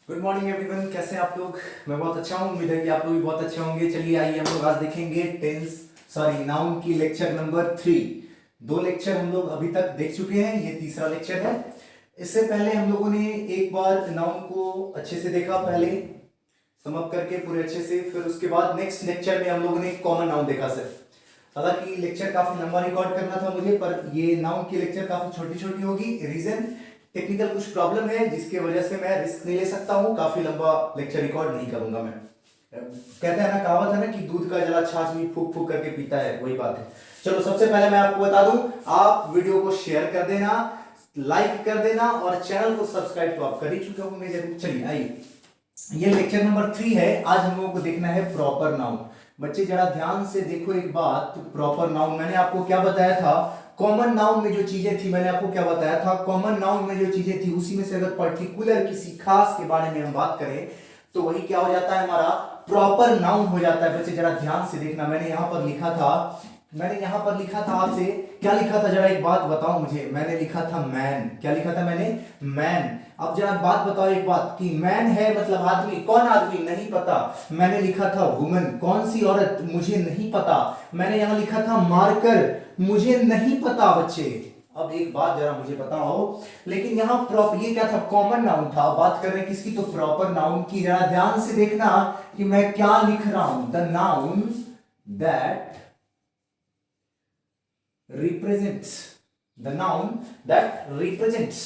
Good morning everyone, कैसे हैं आप लोग। मैं बहुत अच्छा हूँ, उम्मीद है कि आप लोग भी बहुत अच्छे होंगे। चलिए आइए हम लोग आज देखेंगे नाउन की लेक्चर नंबर 3। दो लेक्चर हम लोग अभी तक देख चुके हैं, ये तीसरा लेक्चर है। इससे पहले हम लोगों ने एक बार नाउन को अच्छे से देखा, पहले समअप करके पूरे अच्छे से, फिर उसके बाद नेक्स्ट लेक्चर में हम लोगों ने कॉमन नाउन देखा सर। हालांकि लेक्चर काफी लंबा रिकॉर्ड करना था मुझे, पर ये नाउन की लेक्चर काफी छोटी छोटी होगी। रीजन टेक्निकल कुछ प्रॉब्लम है जिसकी वजह से मैं रिस्क नहीं ले सकता हूँ, काफी लंबा लेक्चर रिकॉर्ड नहीं करूंगा मैं। कहते हैं ना, कहावत है ना कि दूध का जला छाछ भी फूक फूक करके पीता है, वही बात है। चलो सबसे पहले मैं आपको बता दूं, आप वीडियो को शेयर कर देना, लाइक कर देना और चैनल को सब्सक्राइब तो आप कर ही चुके होंगे जरूर। चलिए आइए, ये लेक्चर नंबर 3 है। आज हम लोगों को देखना है प्रॉपर नाउन। बच्चे जरा ध्यान से देखो एक बात, प्रॉपर नाउन मैंने आपको क्या बताया था। कॉमन नाउन में जो चीजें थी मैंने आपको क्या बताया था, कॉमन नाउन में जो चीजें थी उसी में से अगर पर्टिकुलर किसी खास के बारे में हम बात करें तो वही क्या हो जाता है, हमारा प्रॉपर नाउन हो जाता है। बच्चे जरा ध्यान से देखना, मैंने यहां पर लिखा था, आपसे क्या लिखा था, जरा एक बात बताओ मुझे। मैंने लिखा था मैन, क्या लिखा था मैंने, मैन। अब जरा बात बताओ एक बात कि मैन है मतलब आदमी, कौन आदमी नहीं पता। मैंने लिखा था वुमन, कौन सी औरत, मुझे नहीं पता। मैंने यहां लिखा था मार्कर, मुझे नहीं पता बच्चे। अब एक बात जरा मुझे बताओ, लेकिन यहां प्रॉपर ये क्या था, कॉमन नाउन था। बात कर रहे हैं किसकी, तो प्रॉपर नाउन की। जरा ध्यान से देखना कि मैं क्या लिख रहा हूं, the noun that represents, the noun that represents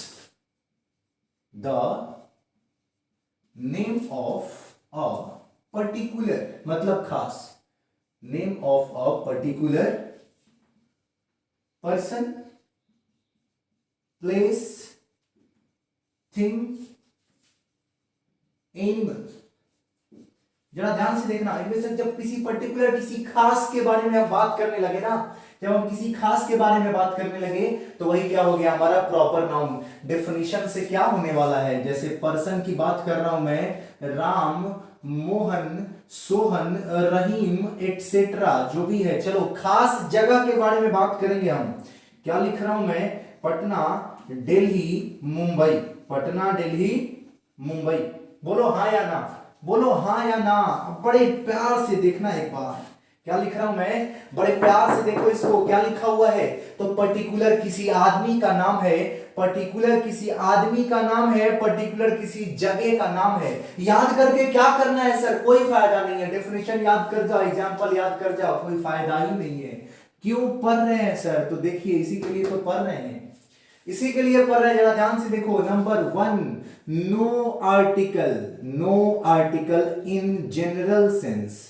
the name of a particular, मतलब खास, name of a particular person, place, thing, animal। जरा ध्यान से देखना, इनमें से जब किसी पर्टिकुलर, किसी खास के बारे में हम बात करने लगे ना, जब हम किसी खास के बारे में बात करने लगे तो वही क्या हो गया, हमारा प्रॉपर नाउन। डेफिनेशन से क्या होने वाला है, जैसे पर्सन की बात कर रहा हूं मैं, राम, मोहन, सोहन, रहीम एटसेट्रा जो भी है। चलो खास जगह के बारे में बात करेंगे हम। क्या लिख रहा हूं मैं, पटना, दिल्ली, मुंबई। पटना, दिल्ली, मुंबई। बोलो हाँ या ना, बोलो हाँ या ना। बड़े प्यार से देखना एक बार, क्या लिख रहा हूं मैं, बड़े प्यार से देखो इसको, क्या लिखा हुआ है। तो पर्टिकुलर किसी आदमी का नाम है, पर्टिकुलर किसी आदमी का नाम है, पर्टिकुलर किसी जगह का नाम है। याद करके क्या करना है सर, कोई फायदा नहीं है। डेफिनेशन याद कर जाओ, एग्जांपल याद कर जाओ, कोई फायदा ही नहीं है। क्यों पढ़ रहे हैं सर, तो देखिए इसी के लिए तो पढ़ रहे हैं, इसी के लिए पढ़ रहे हैं। जरा ध्यान से देखो, number 1, no article, no article in general sense,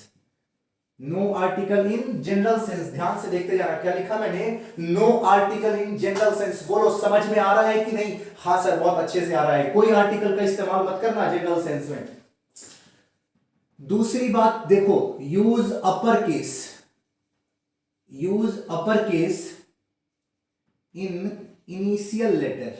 no article in general sense. ध्यान से देखते जाना, क्या लिखा मैंने, no article in general sense. बोलो समझ में आ रहा है कि नहीं, हाँ सर बहुत अच्छे से आ रहा है। कोई आर्टिकल का इस्तेमाल मत करना जनरल सेंस में। दूसरी बात देखो, use upper case, use upper case in initial letter,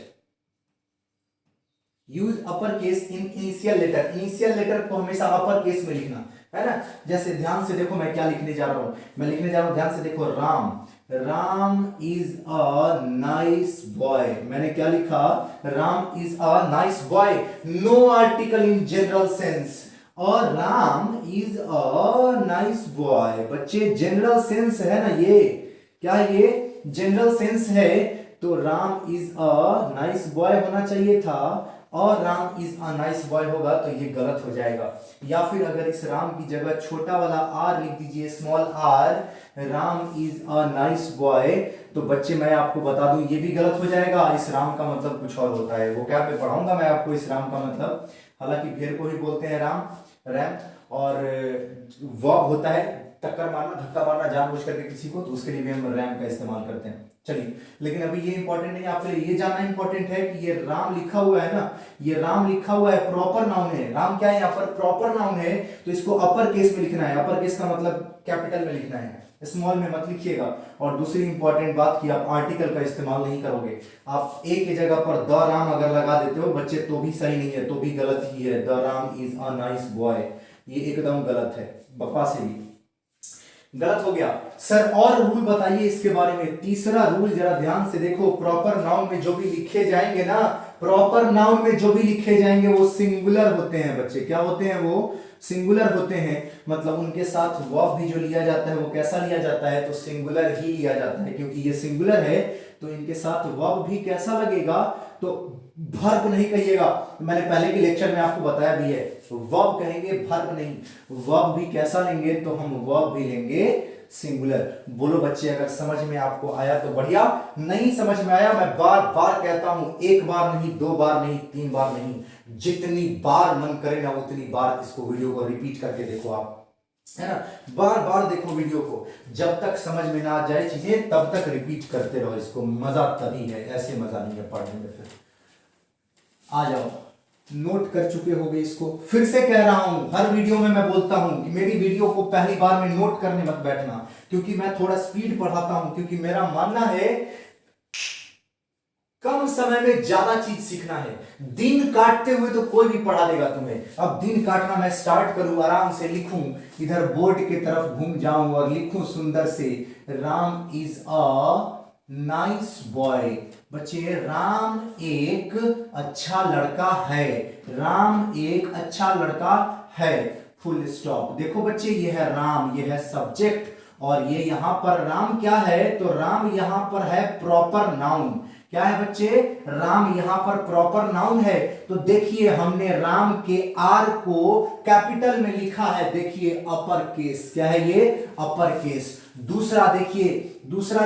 use upper case in initial letter. Initial letter को हमेशा अपर केस में लिखना है ना। जैसे ध्यान से देखो मैं क्या लिखने जा रहा हूं, मैं लिखने जा रहा हूं, ध्यान से देखो, Ram, Ram is a nice boy. मैंने क्या लिखा, Ram is a nice boy, no article in general sense. और Ram is a nice boy, बच्चे जनरल सेंस है ना ये, क्या है ये, जनरल सेंस है। तो Ram is a nice boy होना चाहिए था, और Ram is a nice boy होगा तो ये गलत हो जाएगा। या फिर अगर इस राम की जगह छोटा वाला आर लिख दीजिए, small R, Ram is a nice boy, तो बच्चे मैं आपको बता दूं ये भी गलत हो जाएगा। इस राम का मतलब कुछ और होता है, वो क्या पे पढ़ाऊंगा मैं आपको इस राम का मतलब। हालांकि भेड़ को ही बोलते हैं राम, रैम, और वॉक होता है टक्कर मारना, धक्का मारना जानबूझ करके किसी को, तो उसके लिए भी हम रैम का इस्तेमाल करते हैं। चलिए, लेकिन अभी ये इंपॉर्टेंट नहीं है, आपके लिए ये जानना इंपॉर्टेंट है कि ये राम लिखा हुआ है ना, ये राम लिखा हुआ है, प्रॉपर नाउन है। राम क्या है यहाँ पर, प्रॉपर नाउन है, तो इसको अपर केस में लिखना है। अपर केस का मतलब कैपिटल में लिखना है, स्मॉल में मत लिखिएगा। और दूसरी इंपॉर्टेंट बात कि आप आर्टिकल का इस्तेमाल नहीं करोगे। आप ए की जगह पर द राम अगर लगा देते हो बच्चे तो भी सही नहीं है, तो भी गलत ही है। The Ram is a nice boy, ये एकदम गलत है, बकवास है ये, गलत हो गया सर। और रूल बताइए इसके बारे में, तीसरा रूल जरा ध्यान से देखो, प्रॉपर नाउन में जो भी लिखे जाएंगे ना प्रॉपर नाउन में जो भी लिखे जाएंगे वो सिंगुलर होते हैं बच्चे। क्या होते हैं? वो सिंगुलर होते हैं। मतलब उनके साथ वर्ब भी जो लिया जाता है वो कैसा लिया जाता है? तो सिंगुलर ही लिया जाता है, क्योंकि ये सिंगुलर है तो इनके साथ वर्ब भी कैसा लगेगा? तो वर्ब नहीं कहिएगा। मैंने पहले के लेक्चर में आपको बताया भी है, वर्ब कहेंगे, वर्ब नहीं। वर्ब भी कैसा लेंगे? तो हम वर्ब भी लेंगे सिंगुलर। बोलो बच्चे, अगर समझ में आपको आया तो बढ़िया, नहीं समझ में आया मैं बार बार कहता हूं, एक बार नहीं, दो बार नहीं, तीन बार नहीं, जितनी बार मन करे ना उतनी बार इसको, वीडियो को रिपीट करके देखो आप, है ना। बार बार देखो वीडियो को, जब तक समझ में ना आ जाए चीजें तब तक रिपीट करते रहो इसको। मजा तभी है, ऐसे मजा नहीं है पढ़ने में। फिर आ जाओ, नोट कर चुके होगे इसको। फिर से कह रहा हूं, हर वीडियो में मैं बोलता हूं कि मेरी वीडियो को पहली बार में नोट करने मत बैठना, क्योंकि मैं थोड़ा स्पीड पढ़ाता हूं, क्योंकि मेरा मानना है कम समय में ज्यादा चीज सीखना है। दिन काटते हुए तो कोई भी पढ़ा देगा तुम्हें। अब दिन काटना मैं स्टार्ट करूं, आराम से लिखूं, इधर बोर्ड की तरफ घूम जाऊं और लिखूं सुंदर से, Ram is a nice boy. बच्चे, राम एक अच्छा लड़का है। राम एक अच्छा लड़का है, फुल स्टॉप। देखो बच्चे, ये है राम, ये है सब्जेक्ट, और ये यहां पर राम क्या है? तो राम यहां पर है प्रॉपर नाउन। क्या है बच्चे? राम यहां पर प्रॉपर नाउन है। तो देखिए, हमने राम के आर को कैपिटल में लिखा है, देखिए अपर केस। क्या है ये? Upper case. दूसरा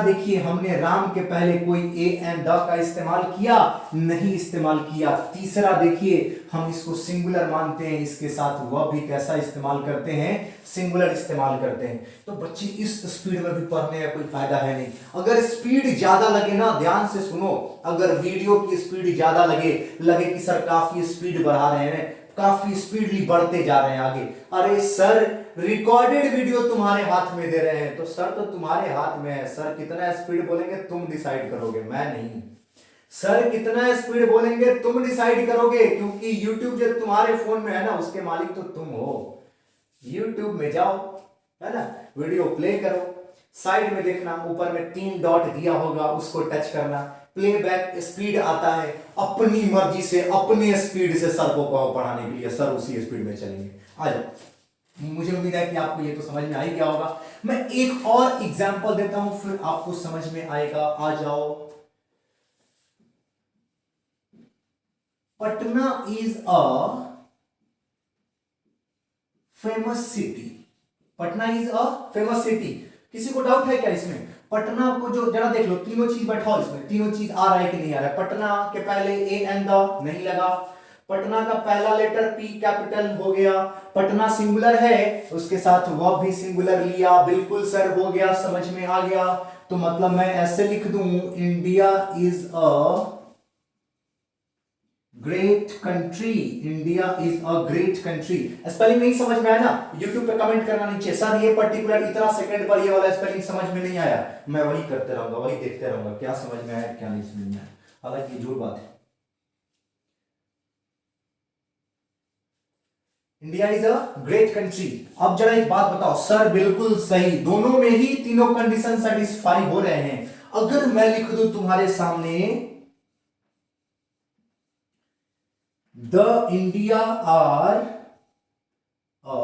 देखिए, हमने राम के पहले कोई ए एंड द का इस्तेमाल किया? नहीं इस्तेमाल किया। तीसरा देखिए, हम इसको सिंगुलर मानते हैं, इसके साथ वह भी कैसा इस्तेमाल करते हैं? सिंगुलर इस्तेमाल करते हैं। तो बच्चे, इस स्पीड में भी पढ़ने का कोई फायदा है नहीं। अगर स्पीड ज्यादा लगे ना, ध्यान से सुनो, अगर वीडियो की स्पीड ज्यादा लगे कि सर काफी स्पीड बढ़ा रहे हैं, काफी स्पीडली बढ़ते जा रहे हैं आगे, अरे सर रिकॉर्डेड वीडियो तुम्हारे हाथ में दे रहे हैं, तो सर तो तुम्हारे हाथ में है। सर कितना स्पीड बोलेंगे तुम डिसाइड करोगे, मैं नहीं। सर कितना स्पीड बोलेंगे तुम डिसाइड करोगे, क्योंकि YouTube जो तुम्हारे फोन में है ना, उसके मालिक तो तुम हो। YouTube में जाओ, है ना, वीडियो प्ले करो, साइड में देखना, ऊपर में 3 डॉट दिया होगा, उसको टच करना, प्लेबैक स्पीड आता है, अपनी मर्जी से अपने स्पीड से सर को कहो पढ़ाने के लिए, सर उसी स्पीड में चलेंगे। आ जाओ, मुझे उम्मीद है कि आपको ये तो समझ में आ ही गया होगा। मैं एक और एग्जांपल देता हूं, फिर आपको समझ में आएगा। आ जाओ, Patna is a famous city. Patna is a famous city. किसी को डाउट है क्या इसमें? पटना को जो जरा देख लो, तीनों चीज बैठाओ इसमें, तीनों चीज आ रहा है कि नहीं आ रहा है? पटना के पहले ए एंड द नहीं लगा, पटना का पहला लेटर पी कैपिटल हो गया, पटना सिंगुलर है, उसके साथ वर्ब भी सिंगुलर लिया, बिल्कुल सर हो गया, समझ में आ गया। तो मतलब मैं ऐसे लिख दूं, India is a great country. India is a great country. Spelling नहीं समझ में आया ना, यूट्यूब पे कमेंट करना नीचे, सर ये पर्टिकुलर इतना सेकंड पर ये वाला स्पेलिंग समझ में नहीं आया। मैं वही करते रहूंगा, वही देखते रहूंगा, क्या समझ में आया क्या नहीं समझ में आया। हालांकि झूठ बात है। India is a great country. अब जरा एक बात बताओ, सर बिल्कुल सही, दोनों में ही तीनों कंडीशन सेटिस्फाई हो रहे हैं। अगर मैं लिख दूं तुम्हारे सामने, the India are a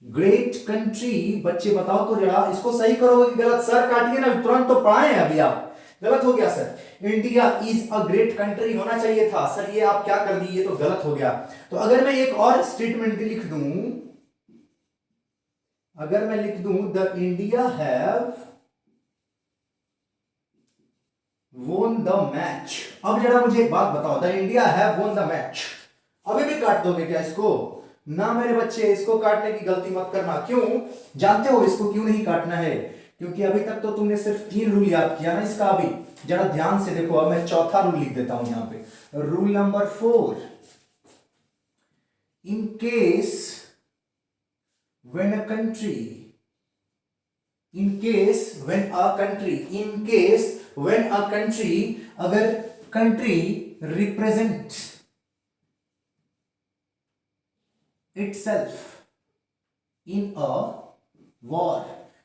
great country, बच्चे बताओ तो जरा, इसको सही करोगे कि गलत? सर काटिए ना, तुरंत तो पढ़ाए हैं अभी आप, गलत हो गया sir. India is a great country होना चाहिए था सर, ये आप क्या कर दिए, तो गलत हो गया। तो अगर मैं एक और स्टेटमेंट लिख दूं, अगर मैं लिख दूं, the India have won the match. अब जरा मुझे एक बात बताओ, the India have won the match, अभी भी काट दोगे क्या इसको? ना मेरे बच्चे, इसको काटने की गलती मत करना। क्यों? जानते हो इसको क्यों नहीं काटना है? क्योंकि अभी तक तो तुमने सिर्फ 3 रूल याद किया ना इसका। अभी जरा ध्यान से देखो, अब मैं चौथा रूल लिख देता हूं यहां पे, rule number 4। In case when a country, in case when a country, in case when a country, अगर country represent itself in a war,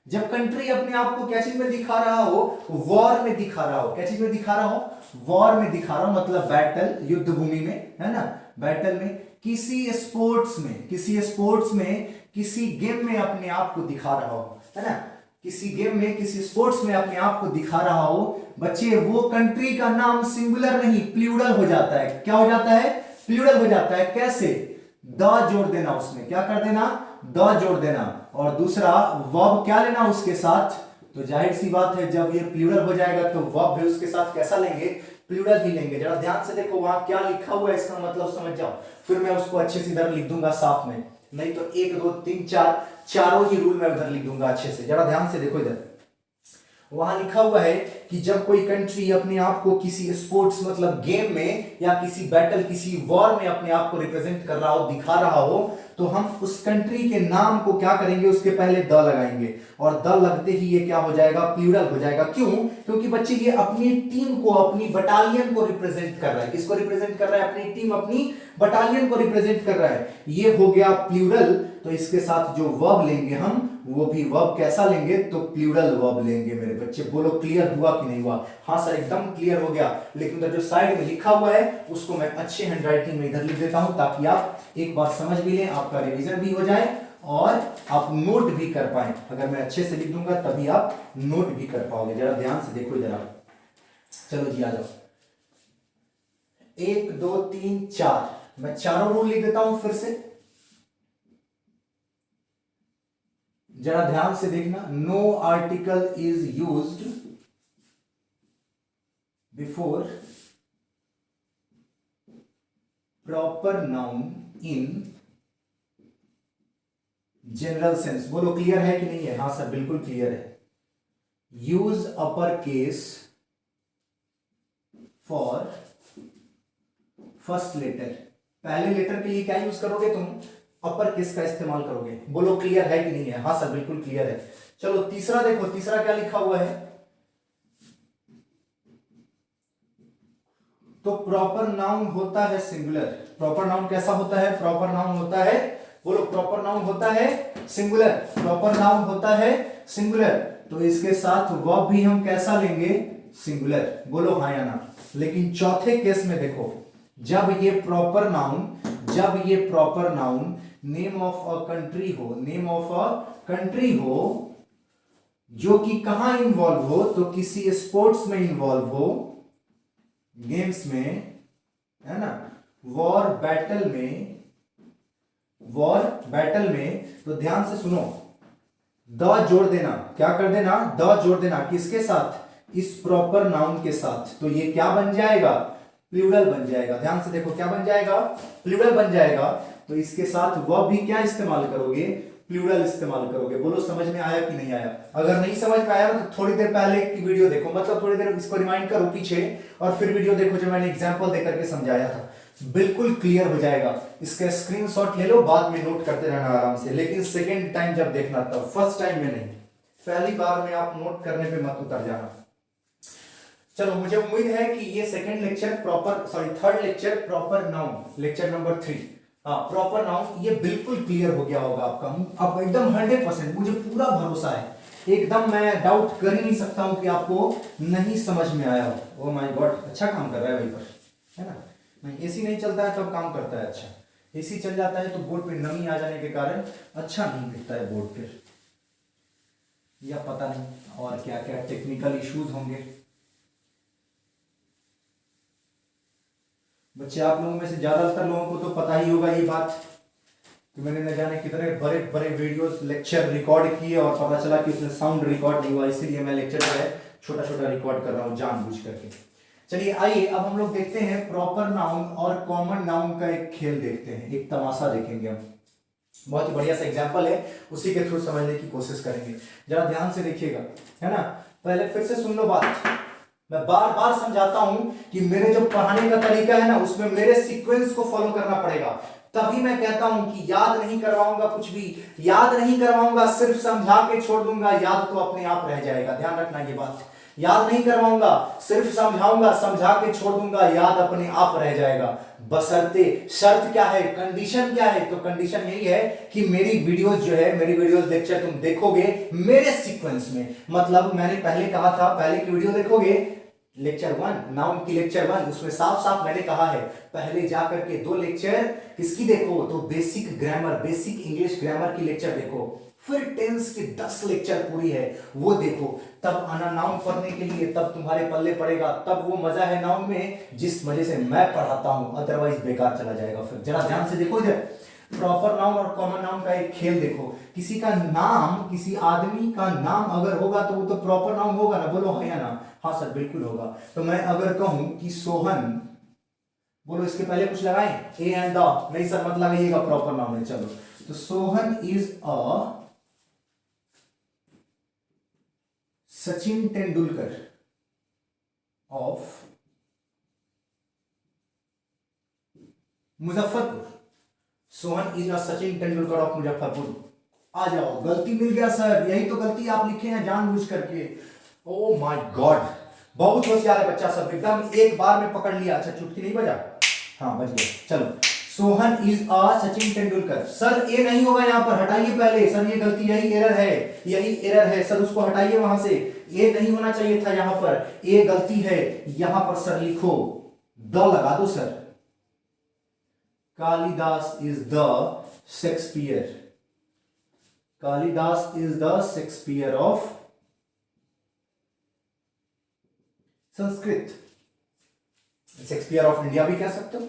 जब कंट्री अपने आप को क्या चीज में दिखा रहा हो, वॉर में दिखा रहा हो, क्या चीज में दिखा रहा हो, वॉर में दिखा रहा हो, मतलब बैटल, युद्ध भूमि में, है ना, बैटल में, किसी स्पोर्ट्स में, किसी गेम में अपने आप को दिखा रहा हो, है ना, किसी गेम में, किसी स्पोर्ट्स में अपने आप को दिखा रहा हो बच्चे, वो कंट्री का नाम सिंगुलर नहीं प्लूरल हो जाता है। क्या हो जाता है? प्लूरल हो जाता है। कैसे? द जोड़ देना, उसमें क्या कर देना, द जोड़ देना, और दूसरा वर्ब क्या लेना उसके साथ, तो जाहिर सी बात है जब ये प्लूरल हो जाएगा तो वर्ब भी उसके साथ कैसा लेंगे, प्लूरल ही लेंगे। जरा ध्यान से देखो वहां क्या लिखा हुआ है, इसका मतलब समझ जाओ, फिर मैं उसको अच्छे से इधर लिख दूंगा साफ में, नहीं तो 1 2 3 4 चारों ही रूल मैं उधर लिख दूंगा अच्छे से। जरा ध्यान से देखो, इधर वहां लिखा हुआ है कि जब कोई कंट्री अपने आप को किसी स्पोर्ट्स मतलब गेम में या किसी बैटल, किसी वॉर में अपने आप को रिप्रेजेंट कर रहा हो, दिखा रहा हो, तो हम उस कंट्री के नाम को क्या करेंगे, उसके पहले द लगाएंगे, और द लगते ही ये क्या हो जाएगा, प्लूरल हो जाएगा। क्यों? क्योंकि बच्चे ये अपनी टीम को, अपनी बटालियन को रिप्रेजेंट कर रहा है। किसको रिप्रेजेंट कर रहा है? अपनी टीम, अपनी बटालियन को रिप्रेजेंट कर रहा है। ये हो गया प्लूरल, तो इसके साथ जो वर्ब लेंगे हम, वो भी वर्ब कैसा लेंगे, तो प्लूरल वर्ब लेंगे। मेरे बच्चे बोलो क्लियर हुआ कि नहीं हुआ? हाँ सर एकदम क्लियर हो गया, लेकिन जो साइड में लिखा हुआ है उसको मैं अच्छे हैंडराइटिंग में इधर लिख देता हूं ताकि आप एक बार समझ भी लें, आपका रिवीजन भी हो जाए और आप नोट भी कर पाए। अगर मैं अच्छे से लिख दूंगा तभी आप नोट भी कर पाओगे। जरा ध्यान से देखो इधर आप, चलो जी आ जाओ। 1 2 3 4, मैं चारों रूल लिख देता हूं फिर से, जरा ध्यान से देखना। No article is used before proper noun in general sense. बोलो क्लियर है कि नहीं है? हाँ सर बिल्कुल क्लियर है। Use upper case for first letter, पहले लेटर के लिए क्या यूज करोगे तुम? अपर केस का इस्तेमाल करोगे। बोलो क्लियर है कि नहीं है? हाँ सर बिल्कुल क्लियर है। चलो तीसरा देखो, तीसरा क्या लिखा हुआ है, तो प्रॉपर नाउन होता है सिंगुलर। प्रॉपर नाउन कैसा होता है? प्रॉपर नाउन होता है, बोलो प्रॉपर नाउन होता है सिंगुलर, प्रॉपर नाउन होता है सिंगुलर, तो इसके साथ वर्ब भी हम कैसा लेंगे? सिंगुलर। बोलो हाँ या ना। लेकिन चौथे केस में देखो, जब ये proper noun name of a country हो, नेम ऑफ अ कंट्री हो जो कि कहां इन्वॉल्व हो, तो किसी स्पोर्ट्स में इन्वॉल्व हो, गेम्स में, है ना, वॉर बैटल में, तो ध्यान से सुनो, द जोड़ देना, क्या कर देना? द जोड़ देना, किसके साथ? इस प्रॉपर नाउन के साथ, तो ये क्या बन जाएगा? प्लूरल बन जाएगा। ध्यान से देखो क्या बन जाएगा? प्लूरल बन जाएगा। तो इसके साथ वर्ब भी क्या इस्तेमाल करोगे? प्लूरल इस्तेमाल करोगे। बोलो समझ में आया कि नहीं आया? अगर नहीं समझ में आया तो थोड़ी देर पहले की वीडियो देखो, मतलब थोड़ी देर इसको रिमाइंड करो पीछे, और फिर वीडियो देखो जो मैंने एग्जांपल देकर के समझाया था, बिल्कुल क्लियर हो जाएगा। इसका स्क्रीनशॉट ले लो, बाद में नोट करते रहना आराम से, लेकिन सेकेंड टाइम जब देखना तब, फर्स्ट टाइम में नहीं। पहली बार में आप नोट करने पे मत उतर जाना। चलो मुझे उम्मीद है कि ये second lecture third lecture proper noun, lecture number 3, हाँ प्रॉपर नाउन, ये बिल्कुल क्लियर हो गया होगा आपका। अब एकदम 100%, मुझे पूरा भरोसा है, एकदम मैं डाउट कर ही नहीं सकता हूं कि आपको नहीं समझ में आया हो। ओ माय गॉड, अच्छा काम कर रहा है वहीं पर, है ना। नहीं एसी नहीं चलता है तब काम करता है अच्छा, एसी चल जाता है तो बोर्ड पे नमी आ जाने के कारण अच्छा नहीं दिखता है बोर्ड फिर, या पता नहीं और क्या क्या टेक्निकल इश्यूज होंगे। बच्चे आप लोगों में से ज्यादातर लोगों को तो पता ही होगा ये बात कि मैंने न जाने कितने बड़े बड़े वीडियोस लेक्चर रिकॉर्ड किए और पता चला कि उसमें साउंड रिकॉर्ड नहीं हुआ, इसीलिए मैं लेक्चर जो है छोटा छोटा रिकॉर्ड कर रहा हूँ जानबूझ करके। चलिए आइए अब हम लोग देखते हैं प्रॉपर नाउन और कॉमन नाउन का एक खेल देखते हैं, एक तमाशा देखेंगे हम। बहुत ही बढ़िया सा एग्जाम्पल है, उसी के थ्रू समझने की कोशिश करेंगे। जरा ध्यान से देखिएगा, है ना। पहले फिर से सुन लो बात, मैं बार बार समझाता हूं कि मेरे जो पढ़ाने का तरीका है ना, उसमें मेरे सीक्वेंस को फॉलो करना पड़ेगा। तभी मैं कहता हूं कि याद नहीं करवाऊंगा, कुछ भी याद नहीं करवाऊंगा, सिर्फ समझा के छोड़ दूंगा, याद तो अपने आप रह जाएगा। ध्यान रखना ये बात, याद नहीं करवाऊंगा, सिर्फ समझाऊंगा, समझा के छोड़ दूंगा, याद अपने आप रह जाएगा। बशर्ते, शर्त क्या है, कंडीशन क्या है? तो कंडीशन यही है कि मेरी वीडियोस जो है, मेरी वीडियोस लेक्चर तुम देखोगे मेरे सीक्वेंस में। मतलब मैंने पहले कहा था, पहले की वीडियो देखोगे लेक्चर 1, नाउन की लेक्चर 1, उसमें साफ साफ मैंने कहा है पहले जाकर के 2 लेक्चर किसकी देखो, तो basic grammar, basic English grammar की लेक्चर देखो, फिर टेंस की 10 लेक्चर पूरी है वो देखो, तब आना नाउन पढ़ने के लिए, तब तुम्हारे पल्ले पड़ेगा, तब वो मजा है नाउन में जिस मजे से मैं पढ़ाता हूं, अदरवाइज बेकार चला जाएगा। फिर जरा ध्यान से देखो इधर, प्रॉपर नाउन और कॉमन नाउन का एक खेल देखो। किसी का नाम, किसी आदमी का नाम अगर होगा तो वो तो प्रॉपर नाउन होगा ना, बोलो हाँ या ना? हाँ सर बिल्कुल होगा। तो मैं अगर कहूं कि सोहन, बोलो इसके पहले कुछ लगाएं, ए एंड द, नहीं सर मत लगाइएगा, प्रॉपर नाउन है। चलो, तो Sohan is a Sachin Tendulkar of Muzaffarpur. Sohan is a Sachin Tendulkar of Muzaffarpur. आ जाओ, गलती मिल गया सर, यही तो गलती आप लिखे हैं जानबूझ करके। ओ माय गॉड, बहुत होशियार है बच्चा सब, एकदम एक बार में पकड़ लिया। अच्छा चुटकी नहीं बजा? हाँ बज गया। चलो, Sohan is a Sachin Tendulkar. Sir a नहीं होगा यहाँ पर, हटाइए पहले सर, ये गलती, यही एरर है, यही एरर है सर, उसको हटाइए वहां से। ए नहीं होना चाहिए था यहाँ पर, ए गलती है। यहां पर सर लिखो, द लगा दो sir. Kalidas is the Shakespeare, Kalidas is the Shakespeare of Sanskrit, Shakespeare of India भी कह सकते हो।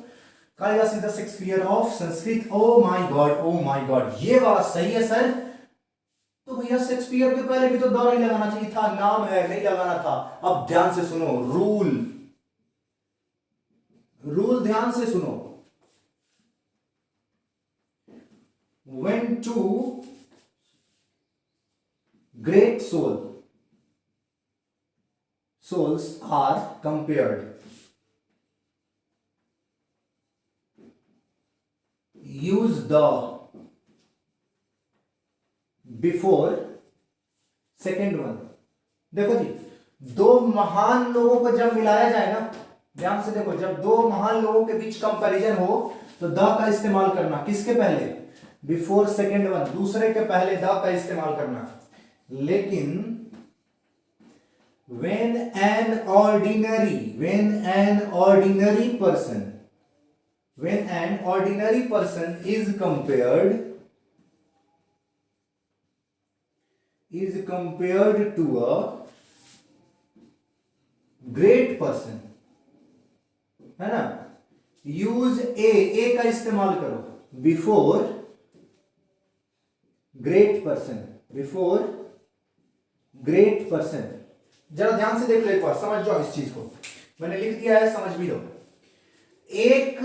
Kalidas is the Shakespeare of Sanskrit. Oh my God, oh my God, ये बात सही है सर। तो भैया शेक्सपियर के पहले भी तो द नहीं लगाना चाहिए था, नाम है, नहीं लगाना था। अब ध्यान से सुनो, रूल, रूल ध्यान से सुनो। when two great souls are compared, use the before second one। देखो जी, दो महान लोगों को जब मिलाया जाए ना, ध्यान से देखो, जब दो महान लोगों के बीच कंपैरिजन हो तो द का इस्तेमाल करना। किसके पहले? बिफोर सेकेंड वन, दूसरे के पहले द का इस्तेमाल करना। लेकिन when an ordinary person is compared to a great person, है ना, यूज ए का इस्तेमाल करो, बिफोर ग्रेट पर्सन। जरा ध्यान से देख लो एक बार, समझ जाओ इस चीज को, मैंने लिख दिया है, समझ भी लो। एक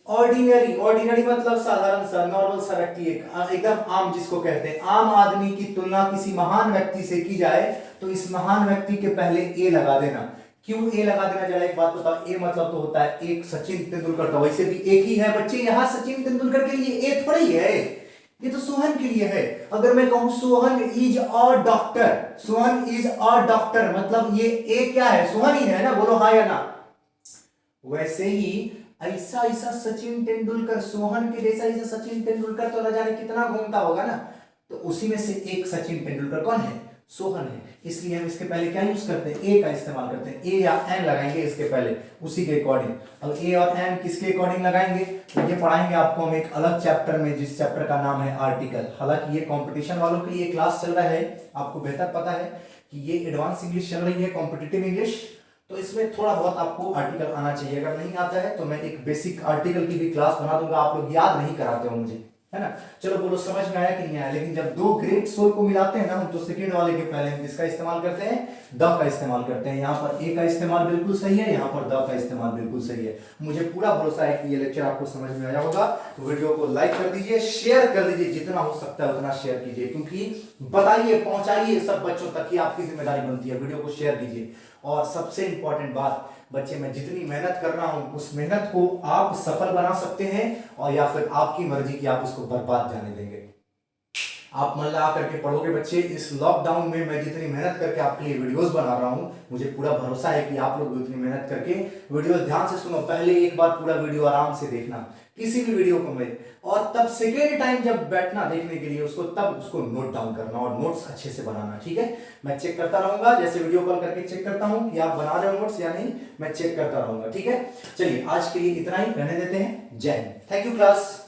ऑर्डिनरी मतलब साधारण सा, नॉर्मल सा व्यक्ति, एक एकदम आम, जिसको कहते हैं आम आदमी की तुलना किसी महान व्यक्ति से की जाए तो इस महान व्यक्ति के पहले ए लगा देना। क्यों ए लगा देना? जरा एक बात बताओ, ए मतलब तो होता है एक, सचिन तेंदुलकर तो वैसे भी एक ही है बच्चे, यहां सचिन तेंदुलकर के लिए ए थोड़ी है, ये तो सोहन के लिए है। अगर मैं कहूं सोहन इज अ डॉक्टर, मतलब ये ए क्या है? सोहन ही है ना, बोलो हाँ या ना? वैसे ही ऐसा सचिन तेंदुलकर, सोहन के जैसा ऐसा सचिन तेंदुलकर तो न जाने कितना घूमता होगा ना, तो उसी में से एक सचिन तेंदुलकर कौन है? सोहन है। इसलिए हम इसके पहले क्या यूज करते हैं? ए का इस्तेमाल करते हैं, ए या एन लगाएंगे इसके पहले, उसी के अकॉर्डिंग। अब ए और एन किसके अकॉर्डिंग लगाएंगे तो ये पढ़ाएंगे आपको हम एक अलग चैप्टर में, जिस चैप्टर का नाम है आर्टिकल। हालांकि ये कंपटीशन वालों के लिए क्लास चल रहा है, आपको बेहतर पता है कि ये एडवांस इंग्लिश चल रही है, कॉम्पिटिटिव इंग्लिश, तो इसमें थोड़ा बहुत आपको आर्टिकल आना चाहिए। अगर नहीं आता है तो मैं एक बेसिक आर्टिकल की भी क्लास बना दूंगा, आप लोग याद नहीं कराते हो मुझे, है ना? चलो बोलो समझ में आया कि नहीं आया? लेकिन जब दो ग्रेट सोल को मिलाते हैं ना हम, तो सेकंड वाले के पहले हम किसका इस्तेमाल करते हैं? द का इस्तेमाल करते हैं। यहाँ पर ए का इस्तेमाल बिल्कुल सही है, यहाँ पर द का इस्तेमाल बिल्कुल सही है। मुझे पूरा भरोसा है कि ये लेक्चर आपको समझ में आया होगा। तो वीडियो को लाइक कर दीजिए, शेयर कर दीजिए, जितना हो सकता है उतना शेयर कीजिए, क्योंकि बताइए, पहुंचाइए सब बच्चों तक, कि आपकी जिम्मेदारी बनती है। वीडियो को शेयर कीजिए। और सबसे इंपॉर्टेंट बात, बच्चे मैं जितनी मेहनत कर रहा हूं उस मेहनत को आप सफल बना सकते हैं, और या फिर आपकी मर्जी की आप उसको बर्बाद जाने देंगे। आप मन लगा करके पढ़ोगे बच्चे। इस लॉकडाउन में मैं जितनी मेहनत करके आपके लिए वीडियोस बना रहा हूं, मुझे पूरा भरोसा है कि आप लोग भी उतनी मेहनत करके वीडियोस ध्यान से सुनो। पहले एक बार पूरा वीडियो आराम से देखना, किसी भी वीडियो को मैं, और तब सेकेंड टाइम जब बैठना देखने के लिए उसको, तब उसको नोट डाउन करना और नोट्स अच्छे से बनाना, ठीक है। मैं चेक करता रहूंगा, जैसे वीडियो कॉल करके चेक करता हूं कि आप बना रहे हो नोट्स या नहीं, मैं चेक करता रहूंगा, ठीक है। चलिए आज के लिए इतना ही रहने देते हैं। जय हिंद। Thank you class.